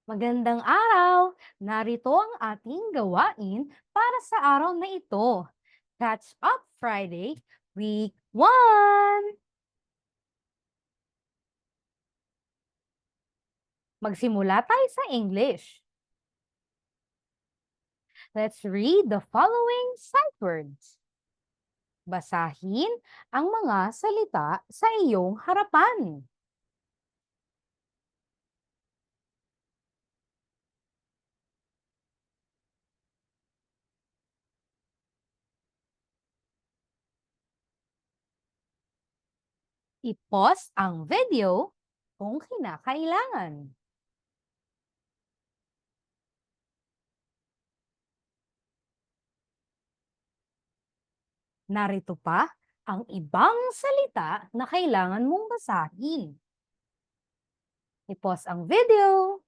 Magandang araw! Narito ang ating gawain para sa araw na ito. Catch Up Friday, Week 1! Magsimula tayo sa English. Let's read the following sight words. Basahin ang mga salita sa iyong harapan. I-pause ang video kung kinakailangan. Narito pa ang ibang salita na kailangan mong basahin. I-pause ang video.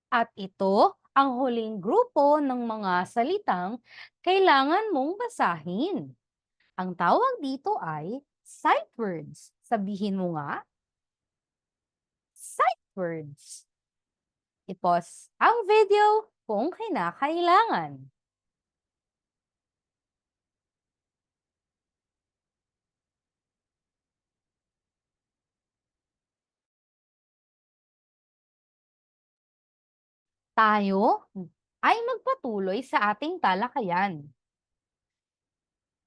At ito ang huling grupo ng mga salitang kailangan mong basahin. Ang tawag dito ay sight words. Sabihin mo nga, sight words. I-pause ang video kung kinakailangan. Tayo ay magpatuloy sa ating talakayan.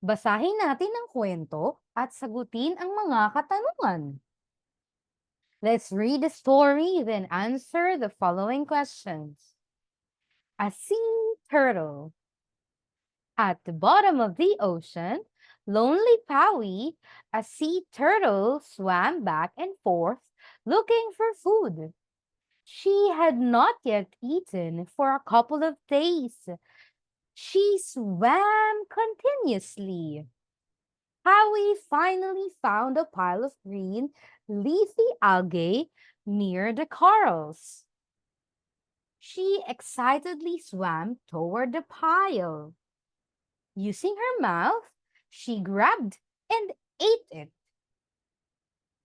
Basahin natin ang kwento at sagutin ang mga katanungan. Let's read the story, then answer the following questions. A sea turtle. At the bottom of the ocean, Lonely Powie, a sea turtle, swam back and forth looking for food. She had not yet eaten for a couple of days. She swam continuously. Howie finally found a pile of green, leafy algae near the corals. She excitedly swam toward the pile. Using her mouth, she grabbed and ate it.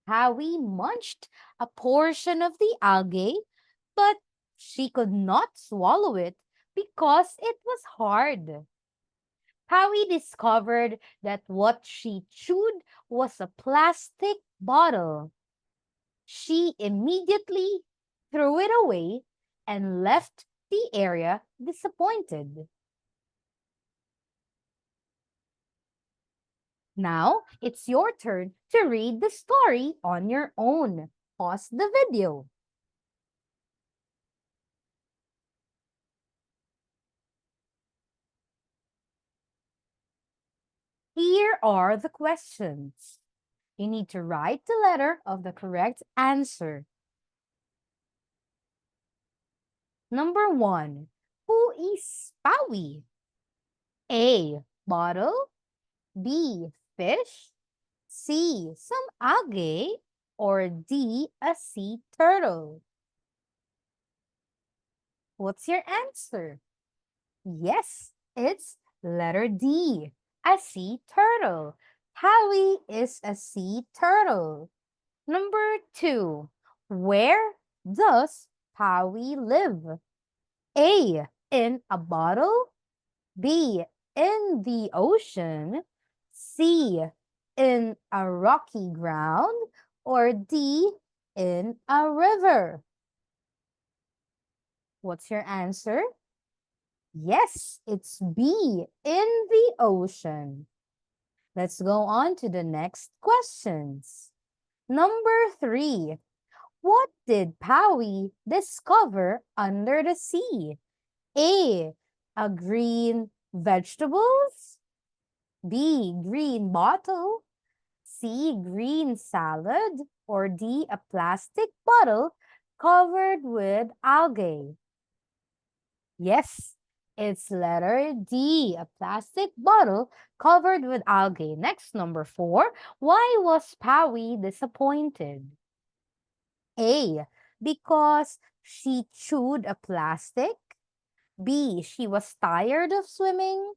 Howie munched a portion of the algae, but she could not swallow it because it was hard. Howie discovered that what she chewed was a plastic bottle. She immediately threw it away and left the area disappointed. Now, it's your turn to read the story on your own. Pause the video. Here are the questions. You need to write the letter of the correct answer. Number 1. Who is Pawi? A. Bottle. B. Fish. C. Some algae. Or D. A sea turtle. What's your answer? Yes, it's letter D. A sea turtle. Howie is a sea turtle. Number 2. Where does Howie live? A. In a bottle. B. In the ocean. C. In a rocky ground. Or D. In a river. What's your answer? Yes, it's B. In the ocean. Let's go on to the next questions. Number 3. What did Powie discover under the sea? A. A green vegetables. B. Green bottle. C. Green salad. Or D. A plastic bottle covered with algae. Yes, it's letter D. A plastic bottle covered with algae. Next, number 4. Why was Powie disappointed? A. Because she chewed a plastic. B. She was tired of swimming.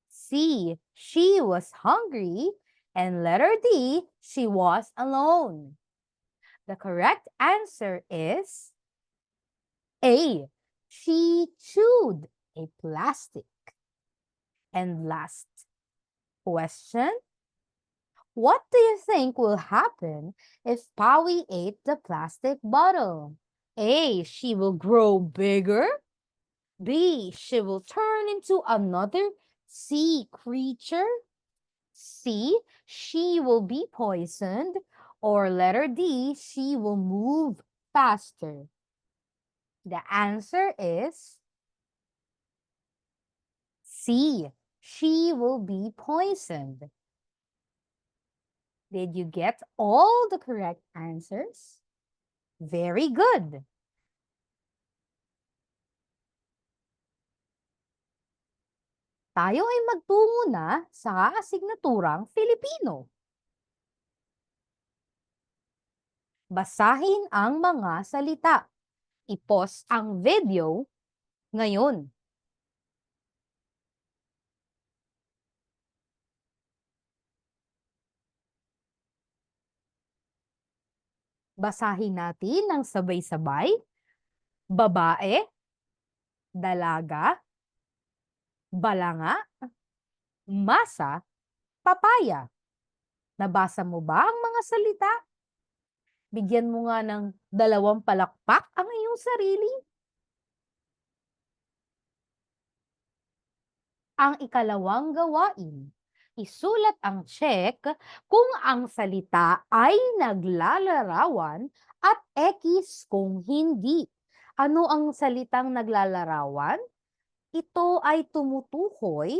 C. She was hungry. And letter D, she was alone. The correct answer is A. She chewed a plastic. And last question. What do you think will happen if Pawi ate the plastic bottle? A. She will grow bigger. B. She will turn into another sea creature. C. She will be poisoned. Or letter D. She will move faster. The answer is C. She will be poisoned. Did you get all the correct answers? Very good. Tayo ay magtungo na sa asignaturang Filipino. Basahin ang mga salita. I-pause ang video ngayon. Basahin natin ng sabay-sabay. Babae, dalaga, balanga, masa, papaya. Nabasa mo ba ang mga salita? Bigyan mo nga ng 2 palakpak ang iyong sarili. Ang ikalawang gawain, isulat ang check kung ang salita ay naglalarawan at X kung hindi. Ano ang salitang naglalarawan? Ito ay tumutukoy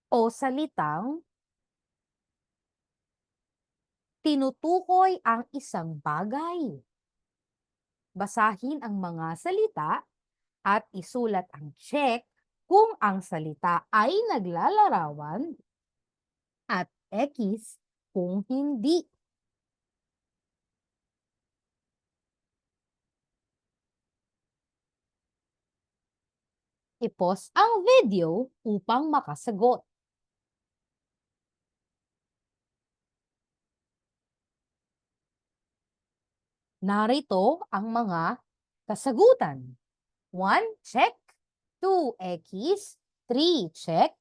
o salitang tinutukoy ang isang bagay. Basahin ang mga salita at isulat ang check kung ang salita ay naglalarawan at X kung hindi. I-pause ang video upang makasagot. Narito ang mga kasagutan. 1, check. 2, X. 3, check.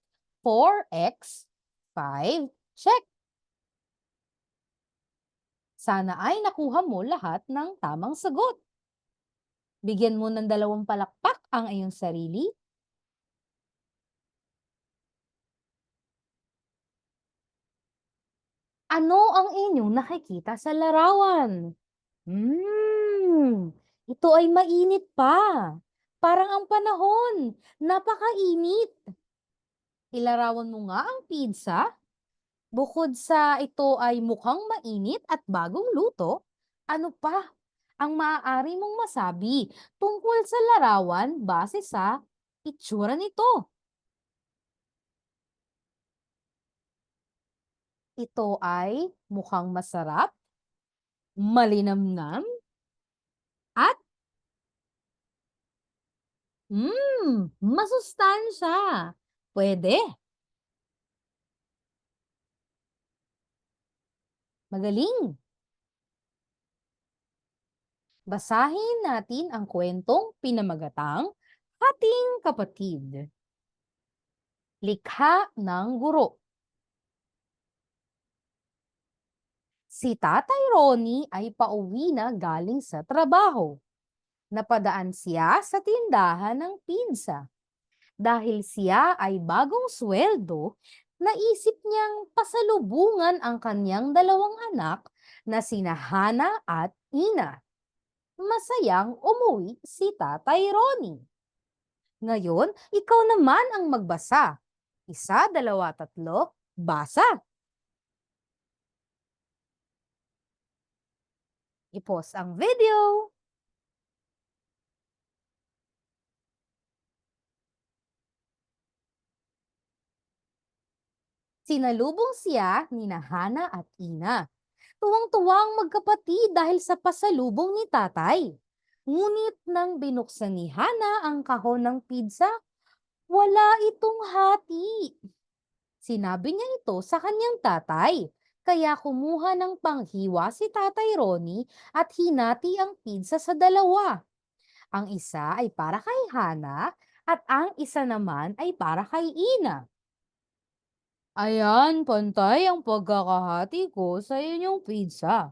4, X. 5, check. Sana ay nakuha mo lahat ng tamang sagot. Bigyan mo ng 2 palakpak ang iyong sarili. Ano ang inyong nakikita sa larawan? Ito ay mainit pa. Parang ang panahon. Napakainit. Ilarawan mo nga ang pizza. Bukod sa ito ay mukhang mainit at bagong luto, ano pa ang maaari mong masabi tungkol sa larawan base sa itsura nito? Ito ay mukhang masarap, malinamnam, at masustansya. Pwede. Magaling. Basahin natin ang kwentong pinamagatang Hating Kapatid. Likha ng Guro. Si Tatay Ronnie ay pauwi na galing sa trabaho. Napadaan siya sa tindahan ng pizza. Dahil siya ay bagong sweldo, naisip niyang pasalubungan ang kanyang 2 anak na sina Hana at Ina. Masayang umuwi si Tatay Ronnie. Ngayon, ikaw naman ang magbasa. 1, 2, 3, basa! I-pause ang video. Sinalubong siya ni Hana at Ina. Tuwang-tuwang magkapatid dahil sa pasalubong ni tatay. Ngunit nang binuksan ni Hana ang kahon ng pizza, wala itong hati. Sinabi niya ito sa kanyang tatay. Kaya kumuha ng panghiwa si Tatay Ronnie at hinati ang pizza sa dalawa. Ang isa ay para kay Hana at ang isa naman ay para kay Ina. Ayan, pantay ang pagkakahati ko sa inyong pizza.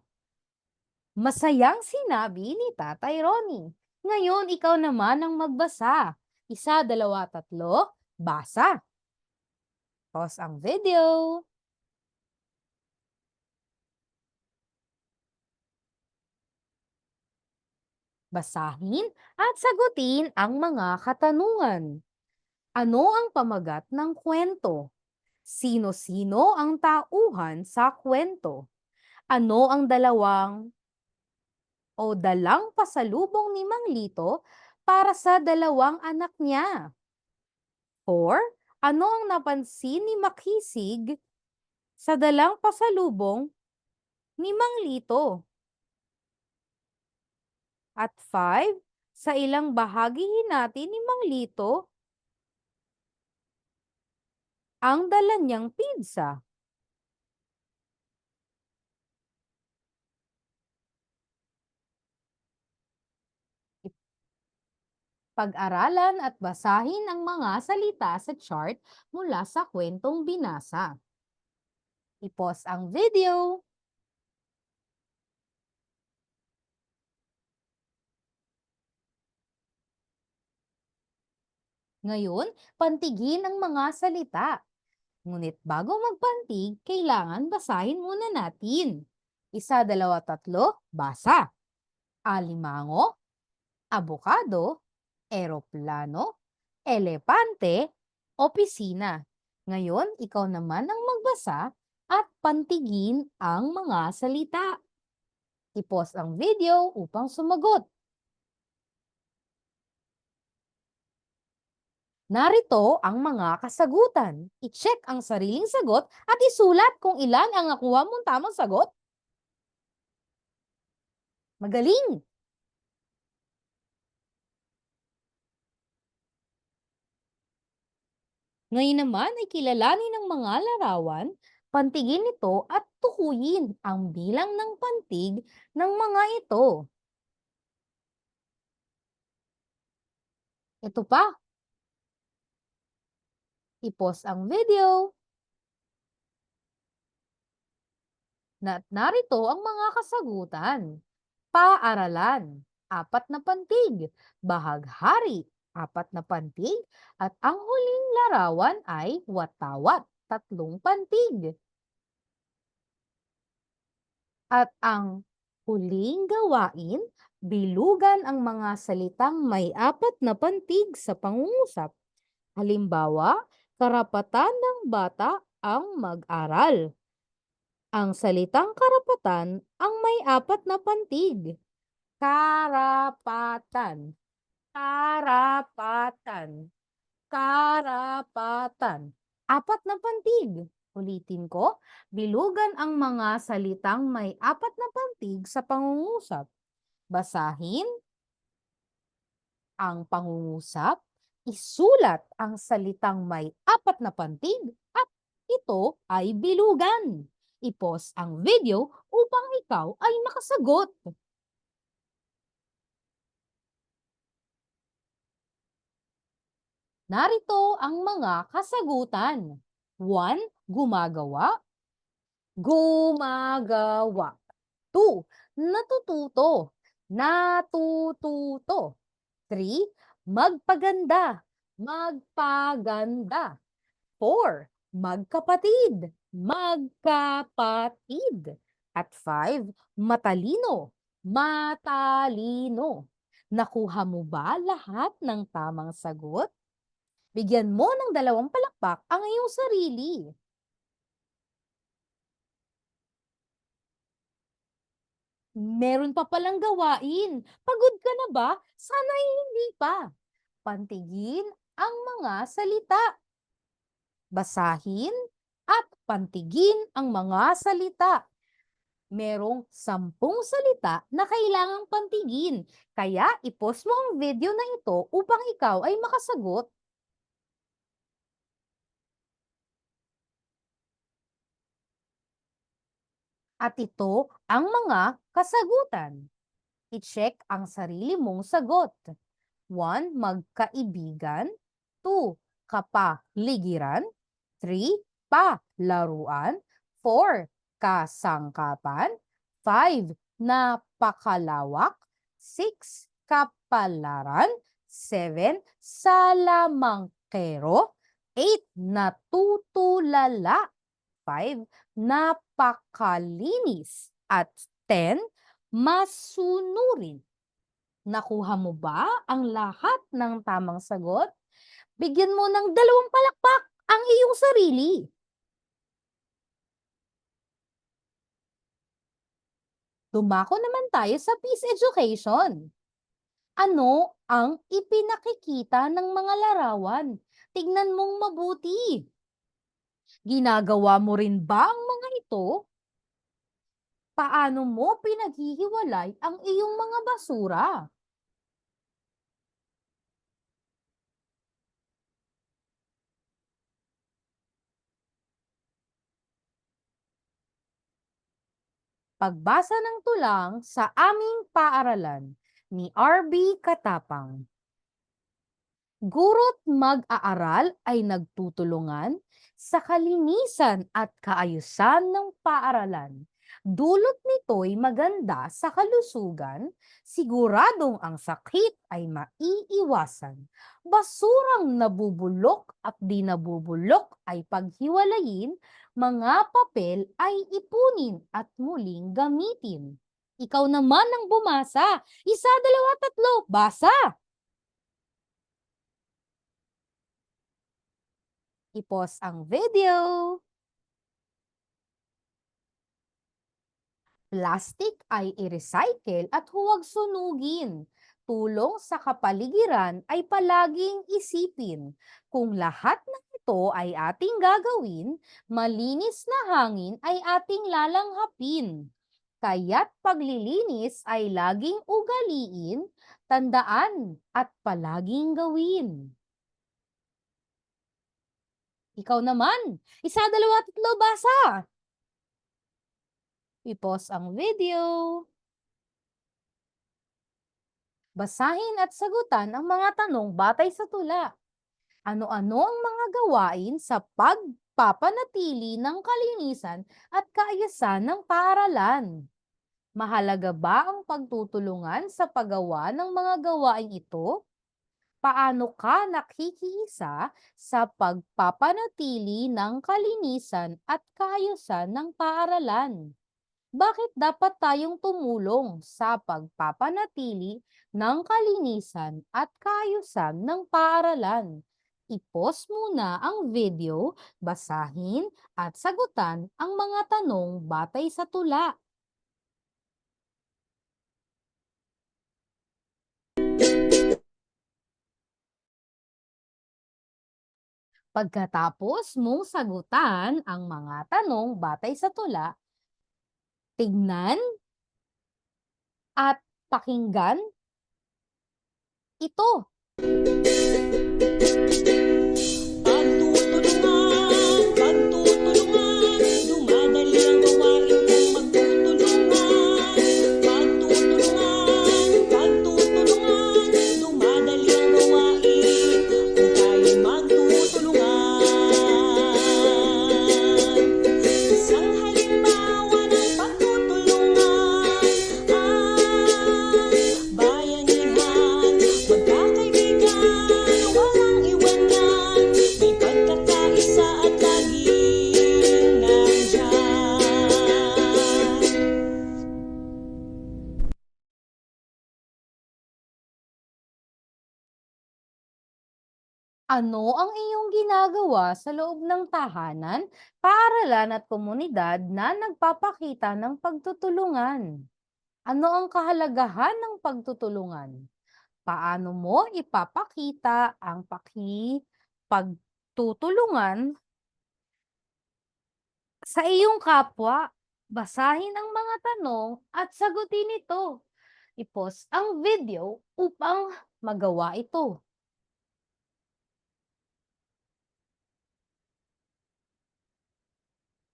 Masayang sinabi ni Tatay Ronnie. Ngayon, ikaw naman ang magbasa. Isa, dalawa, tatlo, basa. Pause ang video. Basahin at sagutin ang mga katanungan. Ano ang pamagat ng kwento? Sino-sino ang tauhan sa kwento? Ano ang dalawang o dalang pasalubong ni Mang Lito para sa dalawang anak niya? 4. Ano ang napansin ni Makisig sa dalang pasalubong ni Mang Lito? At 5. Sa ilang bahagi hinati ni Mang Lito ang dala niyang pizza. Pag-aralan at basahin ang mga salita sa chart mula sa kwentong binasa. I-pause ang video. Ngayon, pantigin ang mga salita. Ngunit bago magpantig, kailangan basahin muna natin. Isa, dalawa, tatlo, basa. Alimango, abokado, eroplano, elepante, opisina. Ngayon, ikaw naman ang magbasa at pantigin ang mga salita. I-pause ang video upang sumagot. Narito ang mga kasagutan. I-check ang sariling sagot at isulat kung ilan ang nakuha mong tamang sagot. Magaling! Ngayon naman ay kilalanin ng mga larawan, pantigin ito at tukuyin ang bilang ng pantig ng mga ito. Ito pa. I-pause ang video. Narito ang mga kasagutan. Paaralan, 4 na pantig. Bahaghari, 4 na pantig. At ang huling larawan ay watawat, 3 pantig. At ang huling gawain, bilugan ang mga salitang may 4 na pantig sa pangungusap. Halimbawa, karapatan ng bata ang mag-aral. Ang salitang karapatan ang may 4 na pantig. Karapatan, karapatan, karapatan. 4 na pantig. Ulitin ko, bilugan ang mga salitang may 4 na pantig sa pangungusap. Basahin ang pangungusap, isulat ang salitang may 4 na pantig at ito ay bilugan. I-pause ang video upang ikaw ay makasagot. Narito ang mga kasagutan. 1. Gumagawa. Gumagawa. 2. Natututo. Natututo. 3. Magpaganda. Magpaganda. 4. Magkapatid. Magkapatid. At 5. Matalino. Matalino. Nakuha mo ba lahat ng tamang sagot? Bigyan mo ng 2 palakpak ang iyong sarili. Meron pa palang gawain. Pagod ka na ba? Sana'y hindi pa. Pantigin ang mga salita. Basahin at pantigin ang mga salita. Merong 10 salita na kailangang pantigin. Kaya i-pause mo ang video na ito upang ikaw ay makasagot. At ito ang mga kasagutan. I-check ang sarili mong sagot. 1. Magkaibigan. 2. Kapaligiran. 3. Palaruan. 4. Kasangkapan. 5. Napakalawak. 6. Kapalaran. 7. Salamangkero. 8. Natutulala. 5. Napakalinis. At 10. Masunurin. Nakuha mo ba ang lahat ng tamang sagot? Bigyan mo ng 2 palakpak ang iyong sarili. Dumako naman tayo sa peace education. Ano ang ipinakikita ng mga larawan? Tignan mong mabuti. Ginagawa mo rin ba ang mga ito? Paano mo pinaghihiwalay ang iyong mga basura? Pagbasa ng tulang sa aming paaralan ni R.B. Katapang. Guro't mag-aaral ay nagtutulungan sa kalinisan at kaayusan ng paaralan. Dulot nito'y maganda sa kalusugan, siguradong ang sakit ay maiiwasan. Basurang nabubulok at di nabubulok ay paghiwalayin, mga papel ay ipunin at muling gamitin. Ikaw naman ang bumasa. 1, 2, 3, basa! I-pause ang video. Plastic ay i-recycle at huwag sunugin. Tulong sa kapaligiran ay palaging isipin. Kung lahat ng ito ay ating gagawin, malinis na hangin ay ating lalanghapin. Kaya't paglilinis ay laging ugaliin, tandaan at palaging gawin. Ikaw naman, 1, 2, 3, basa! I-pause ang video. Basahin at sagutan ang mga tanong batay sa tula. Ano-ano ang mga gawain sa pagpapanatili ng kalinisan at kaayusan ng paaralan? Mahalaga ba ang pagtutulungan sa paggawa ng mga gawain ito? Paano ka nakikiisa sa pagpapanatili ng kalinisan at kaayusan ng paaralan? Bakit dapat tayong tumulong sa pagpapanatili ng kalinisan at kaayusan ng paaralan? I-pause muna ang video, basahin at sagutan ang mga tanong batay sa tula. Pagkatapos mong sagutan ang mga tanong batay sa tula, tignan at pakinggan ito. Pagtutulungan, dumadali ang gawain kung magtutulungan. Pagtutulungan, dumadali ang gawain kung tayo'y magtutulungan. Isang halimbawa ng pagtutulungan ang bayanihan. Magkakaibigan, walang iwanan, may pagkakaisa at laging nandyan. Ano ang iyong ginagawa sa loob ng tahanan, paaralan at komunidad na nagpapakita ng pagtutulungan? Ano ang kahalagahan ng pagtutulungan? Paano mo ipapakita ang pagtutulungan sa iyong kapwa? Basahin ang mga tanong at sagutin ito. I-pause ang video upang magawa ito.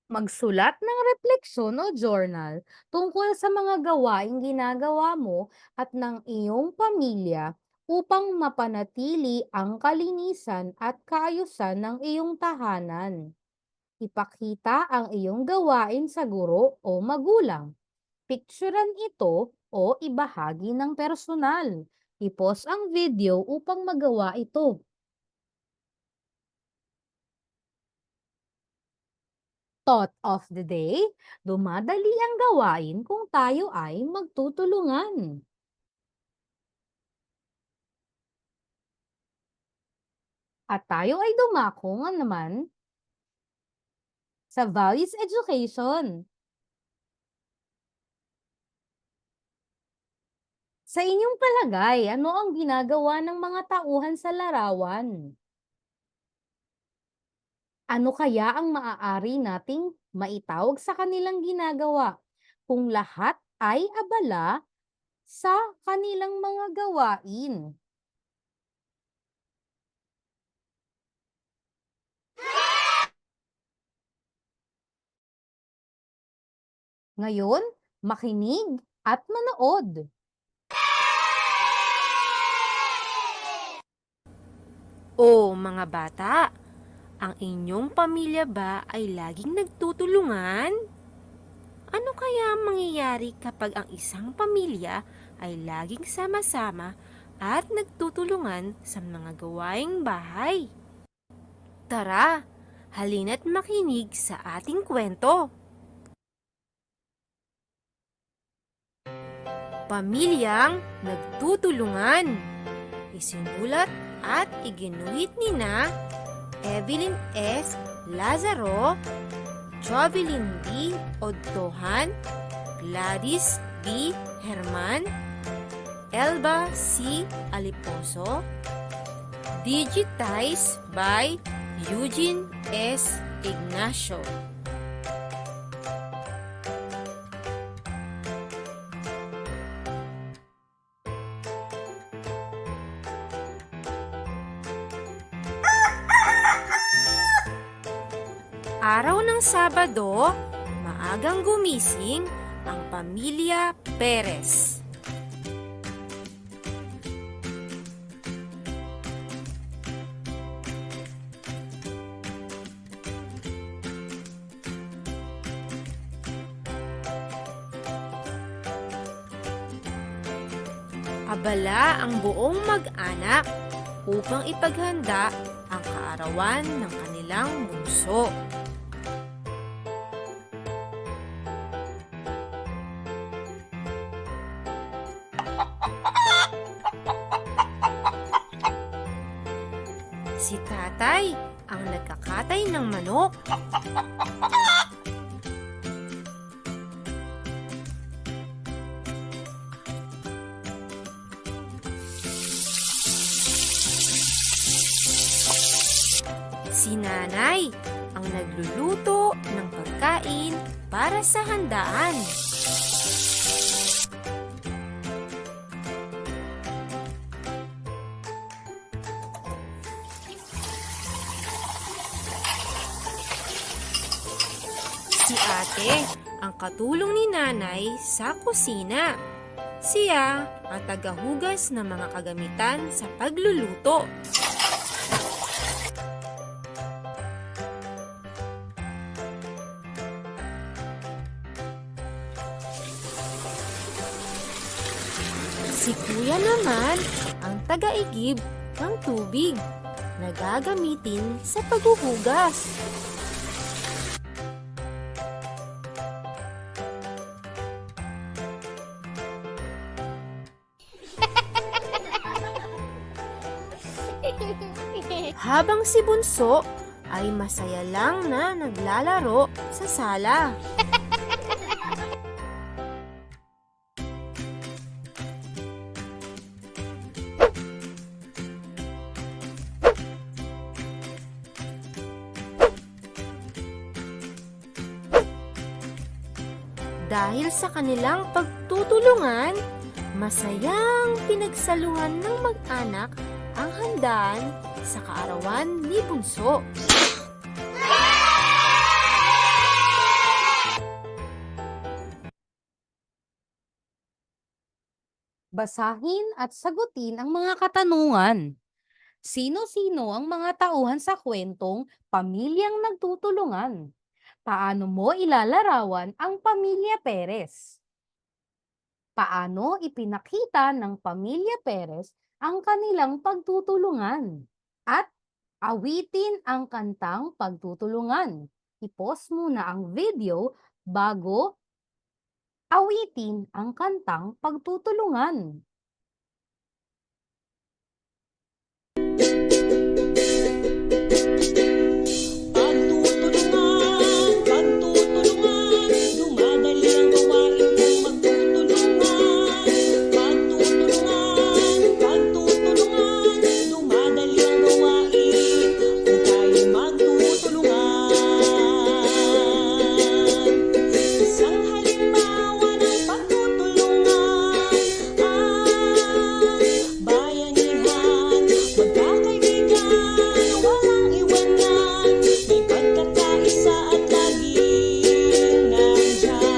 Magsulat ng refleksyon o journal tungkol sa mga gawaing ginagawa mo at ng iyong pamilya upang mapanatili ang kalinisan at kaayusan ng iyong tahanan. Ipakita ang iyong gawain sa guro o magulang. Picturean ito o ibahagi ng personal. I-pause ang video upang magawa ito. Thought of the day, dumadali ang gawain kung tayo ay magtutulungan. At tayo ay dumako nga naman sa values education. Sa inyong palagay, ano ang ginagawa ng mga tauhan sa larawan? Ano kaya ang maaari nating maitawag sa kanilang ginagawa kung lahat ay abala sa kanilang mga gawain? Ngayon, makinig at manood. O mga bata, ang inyong pamilya ba ay laging nagtutulungan? Ano kaya ang mangyayari kapag ang isang pamilya ay laging sama-sama at nagtutulungan sa mga gawaing bahay? Tara, halina't makinig sa ating kwento. Pamilyang nagtutulungan. Isinulat at iginuhit nina Evelyn S. Lazaro, Jovelyn D. Odtohan, Gladys B. Herman, Elba C. Aliposo, digitized by Eugene S. Ignacio. Araw ng Sabado, maagang gumising ang pamilya Perez. Abala ang buong mag-anak upang ipaghanda ang kaarawan ng kanilang bunso. Si tatay ang nagkakatay ng manok. Si nanay ang nagluluto ng pagkain para sa handaan. Si ate ang katulong ni nanay sa kusina. Siya ang tagahugas ng mga kagamitan sa pagluluto. Si kuya naman ang taga-igib ng tubig na gagamitin sa paghuhugas. Habang si Bunso ay masaya lang na naglalaro sa sala. Dahil sa kanilang pagtutulungan, masayang pinagsaluhan ng mag-anak ang handaan sa kaarawan ni Bunso. Basahin at sagutin ang mga katanungan. Sino-sino ang mga tauhan sa kwentong Pamilyang Nagtutulungan? Paano mo ilalarawan ang pamilya Perez? Paano ipinakita ng pamilya Perez ang kanilang pagtutulungan? At awitin ang kantang pagtutulungan. I-pause muna ang video bago awitin ang kantang pagtutulungan. Pagtutulungan, pagtutulungan, dumadali ang gawain kung magtutulungan. Pagtutulungan, pagtutulungan, dumadali ang gawain kung tayo'y magtutulungan. Isang halimbawa ng pagtutulungan ang bayanihan. Magkakaibigan, walang iwanan, may pagkakaisa at laging nandyan.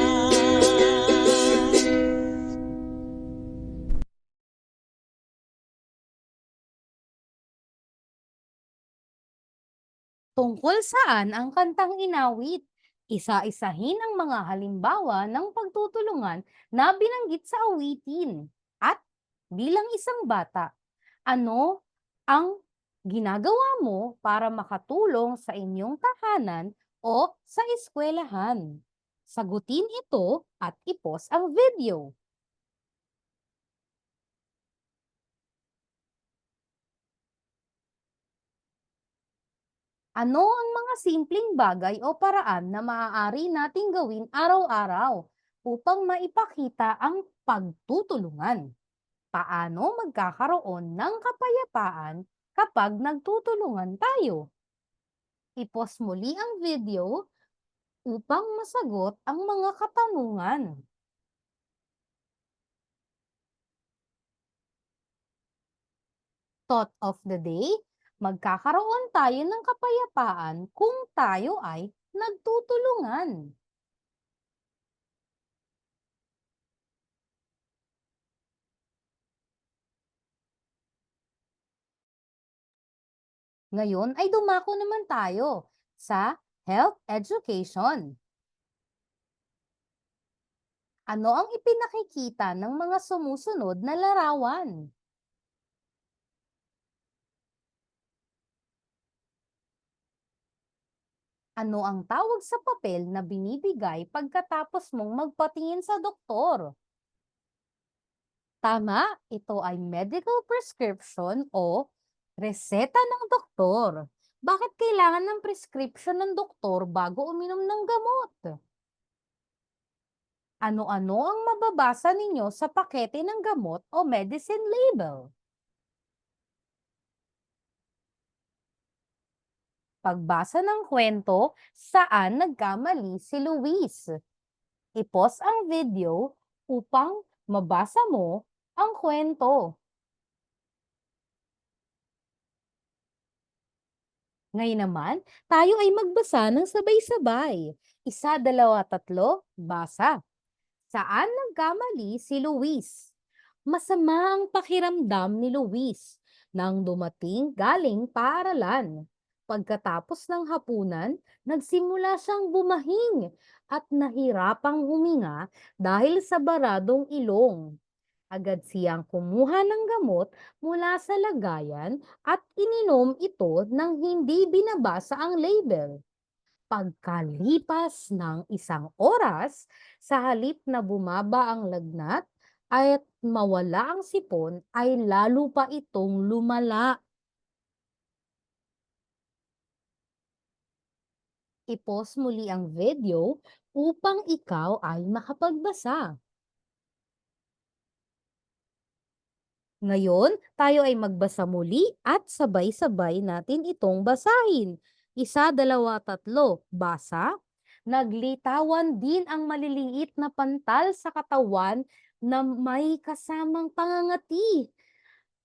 Tungkol saan ang kantang inawit? Isa-isahin ang mga halimbawa ng pagtutulungan na binanggit sa awitin. At bilang isang bata, ano ang ginagawa mo para makatulong sa inyong tahanan o sa eskwelahan? Sagutin ito at ipos ang video. Ano ang mga simpleng bagay o paraan na maaari nating gawin araw-araw upang maipakita ang pagtutulungan? Paano magkakaroon ng kapayapaan kapag nagtutulungan tayo? Ipos muli ang video upang masagot ang mga katanungan. Thought of the day, magkakaroon tayo ng kapayapaan kung tayo ay nagtutulungan. Ngayon ay dumako naman tayo sa health education. Ano ang ipinakikita ng mga sumusunod na larawan? Ano ang tawag sa papel na binibigay pagkatapos mong magpatingin sa doktor? Tama, ito ay medical prescription o reseta ng doktor. Bakit kailangan ng prescription ng doktor bago uminom ng gamot? Ano-ano ang mababasa ninyo sa pakete ng gamot o medicine label? Pagbasa ng kwento, saan nagkamali si Luis? I-pause ang video upang mabasa mo ang kwento. Ngayon naman, tayo ay magbasa ng sabay-sabay. Isa, dalawa, tatlo, basa. Saan nagkamali si Luis? Masama ang pakiramdam ni Luis nang dumating galing paaralan. Pagkatapos ng hapunan, nagsimula siyang bumahing at nahirapang huminga dahil sa baradong ilong. Agad siyang kumuha ng gamot mula sa lagayan at ininom ito nang hindi binabasa ang label. Pagkalipas ng isang oras, sa halip na bumaba ang lagnat at mawala ang sipon, ay lalo pa itong lumala. I-pause muli ang video upang ikaw ay makapagbasa. Ngayon, tayo ay magbasa muli at sabay-sabay natin itong basahin. Isa, dalawa, tatlo. Basa. Naglitawan din ang maliliit na pantal sa katawan na may kasamang pangangati.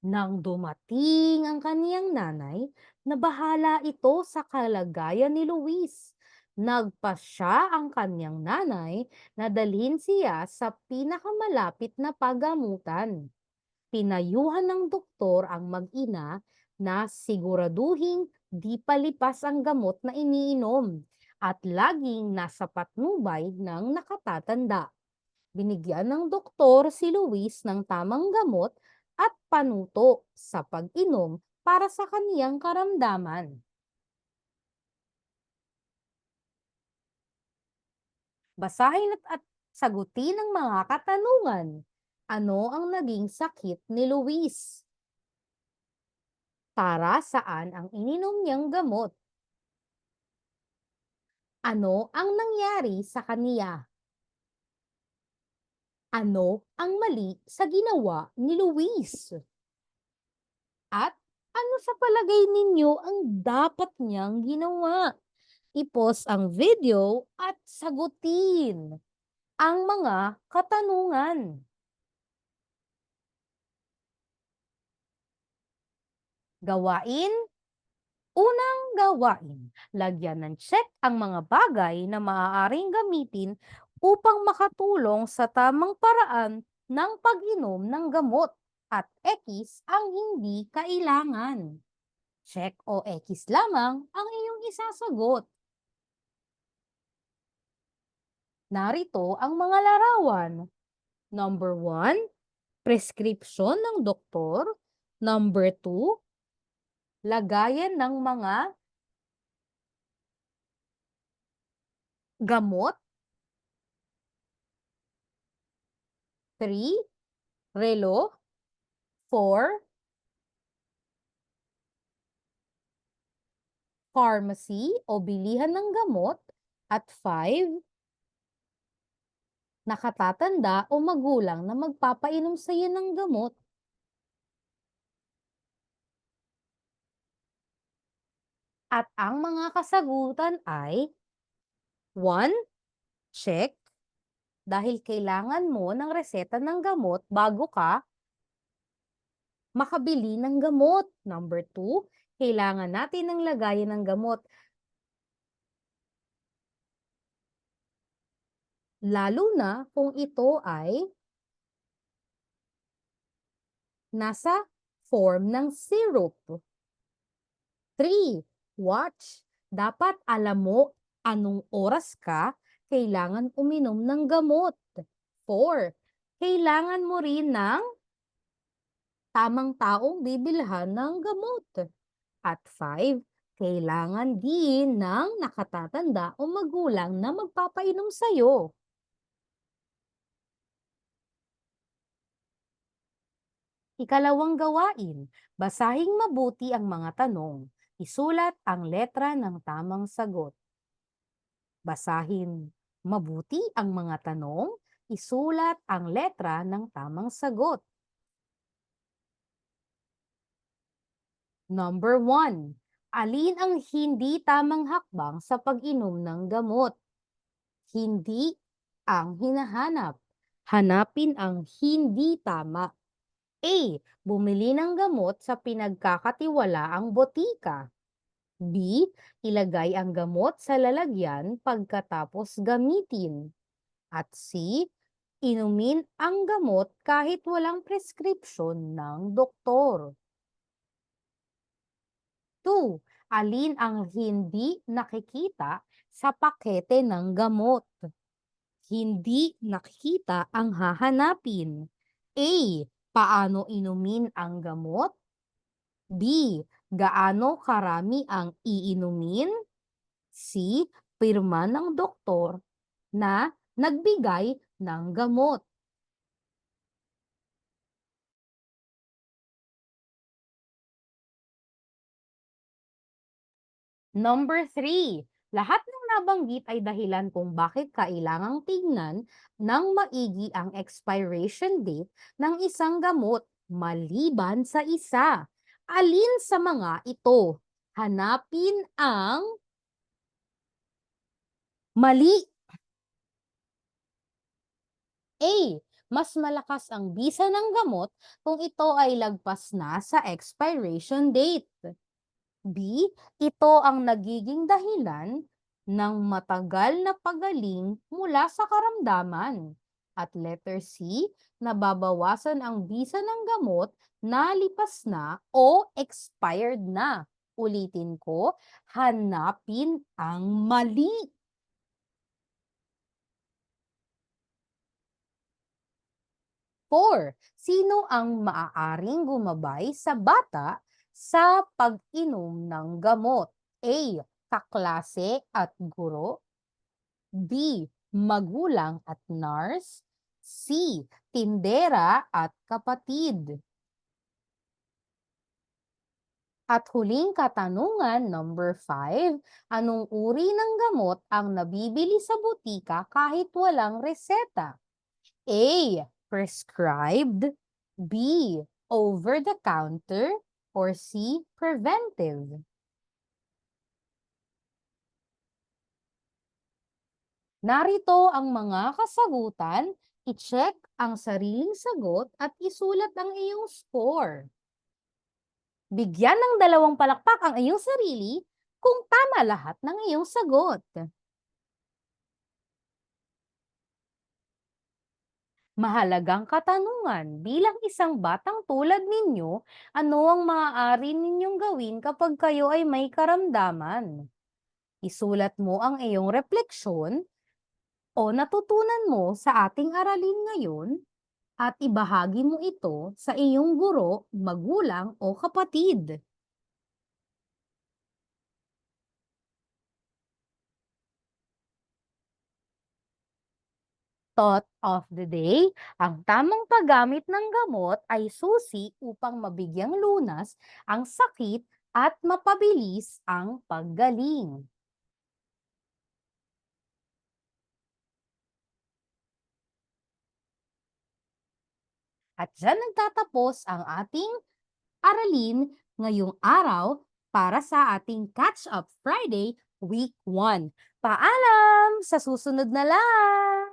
Nang dumating ang kaniyang nanay, nabahala ito sa kalagayan ni Luis. Nagpasya ang kaniyang nanay na dalhin siya sa pinakamalapit na pagamutan. pinayuhan ng doktor ang mag-ina na siguraduhing di palipas ang gamot na iniinom at laging nasa patnubay ng nakatatanda. Binigyan ng doktor si Luis ng tamang gamot at panuto sa pag-inom para sa kaniyang karamdaman. Basahin at sagutin ang mga katanungan. Ano ang naging sakit ni Luis? Para saan ang ininom niyang gamot? Ano ang nangyari sa kaniya? Ano ang mali sa ginawa ni Luis? At ano sa palagay ninyo ang dapat niyang ginawa? I-pause ang video at sagutin ang mga katanungan. Gawain. Unang gawain, lagyan ng check ang mga bagay na maaaring gamitin upang makatulong sa tamang paraan ng pag-inom ng gamot at X ang hindi kailangan. Check o X lamang ang iyong isasagot. Narito ang mga larawan. Number 1, prescription ng doktor. Number 2, lagayan ng mga gamot. 3, relo. 4, pharmacy o bilihan ng gamot. At 5, nakatatanda o magulang na magpapainom sa iyo ng gamot. At ang mga kasagutan ay 1, check, dahil kailangan mo ng reseta ng gamot bago ka makabili ng gamot. Number 2, kailangan natin ng lagayan ng gamot, lalo na kung ito ay nasa form ng syrup. 3, watch. Dapat alam mo anong oras ka kailangan uminom ng gamot. 4, kailangan mo rin ng tamang taong bibilhan ng gamot. At 5, kailangan din ng nakatatanda o magulang na magpapainom sa'yo. Ikalawang gawain, basahing mabuti ang mga tanong. Isulat ang letra ng tamang sagot. Basahin mabuti ang mga tanong. Isulat ang letra ng tamang sagot. Number 1, alin ang hindi tamang hakbang sa pag-inom ng gamot? Hindi ang hinahanap. Hanapin ang hindi tama. A, bumili ng gamot sa pinagkakatiwalaang botika. B, ilagay ang gamot sa lalagyan pagkatapos gamitin. At C, inumin ang gamot kahit walang prescription ng doktor. 2, alin ang hindi nakikita sa pakete ng gamot? Hindi nakikita ang hahanapin. A, paano inumin ang gamot? B, gaano karami ang iinumin? C, pirma ng doktor na nagbigay ng gamot. Number 3, lahat ng nabanggit ay dahilan kung bakit kailangang tingnan ng maigi ang expiration date ng isang gamot maliban sa isa. Alin sa mga ito? Hanapin ang mali. A, mas malakas ang bisa ng gamot kung ito ay lagpas na sa expiration date. B, ito ang nagiging dahilan ng matagal na pagaling mula sa karamdaman. At letter C, nababawasan ang bisa ng gamot na lipas na o expired na. Ulitin ko, hanapin ang mali. Four, sino ang maaaring gumabay sa bata sa pag-inom ng gamot? A, kaklase at guro. B, magulang at nurse. C, tindera at kapatid. At huling katanungan, number 5, anong uri ng gamot ang nabibili sa butika kahit walang reseta? A, prescribed. B, over-the-counter. Or C, preventive. Narito ang mga kasagutan. I-check ang sariling sagot at isulat ang iyong score. Bigyan ng 2 palakpak ang iyong sarili kung tama lahat ng iyong sagot. Mahalagang katanungan, bilang isang batang tulad ninyo, ano ang maaari ninyong gawin kapag kayo ay may karamdaman? Isulat mo ang iyong refleksyon o natutunan mo sa ating aralin ngayon at ibahagi mo ito sa iyong guro, magulang o kapatid. Thought of the day, ang tamang paggamit ng gamot ay susi upang mabigyang lunas ang sakit at mapabilis ang paggaling. At dyan nagtatapos ang ating aralin ngayong araw para sa ating Catch Up Friday Week 1. Paalam! Sa susunod na lang!